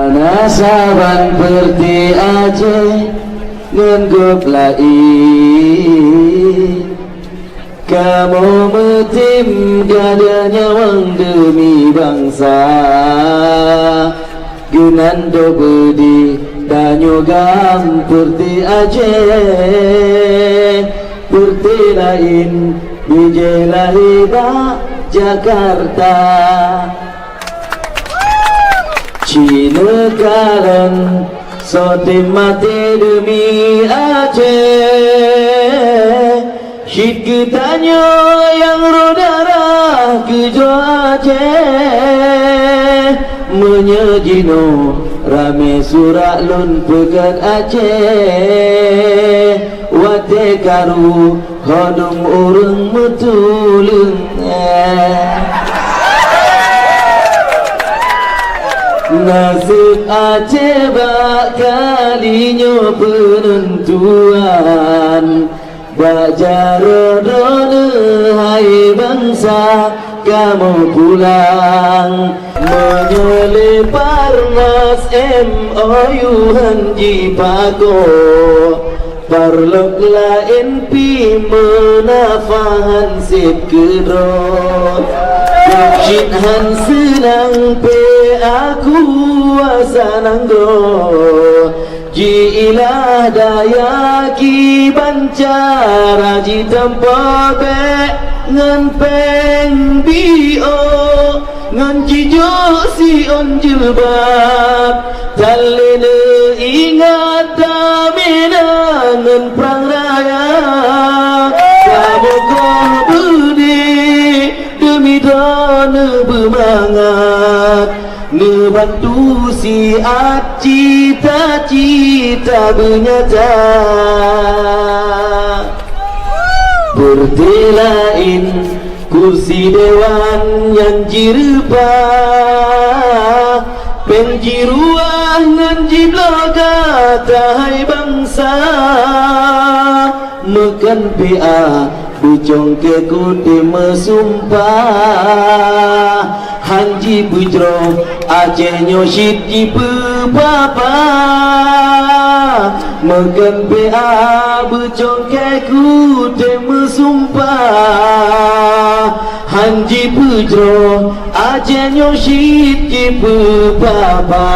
Nasaban perti Aceh ngenggok lain kamu metim gada nyawang demi bangsa genando bedi danyo gam perti Aceh perti lain bijai lahida Jakarta Cina kalen sotim mati demi Aceh syid ketanya yang rodara kejo Aceh menyejino rame surak lun pegat Aceh wate karu hodung urung metulung nasib Aceh bak kalinya penentuan bak jarodone hai bangsa kamu pulang menyelepar nas MOU hanji pako parlok lain pi menafahan sip kedot Syid han senang pe aku asananggo ji ilah daya ki bancara ji tempo be ngan peng bio ngan ji jo si on jilbab talene ingat damena ngan perang raya kamu kau budi demi dana bermangat ngebantu si cita-cita bernyata bertelain kursi dewan yang jirupa penjiruah ngan jibloga tahai bangsa mekan PA bujong ke kuti mesumpah hanji bujro Aceh nyosyid ji pepapa mekan PA bujong ke kuti mesumpah hanji bujro Aceh nyosyid ji pepapa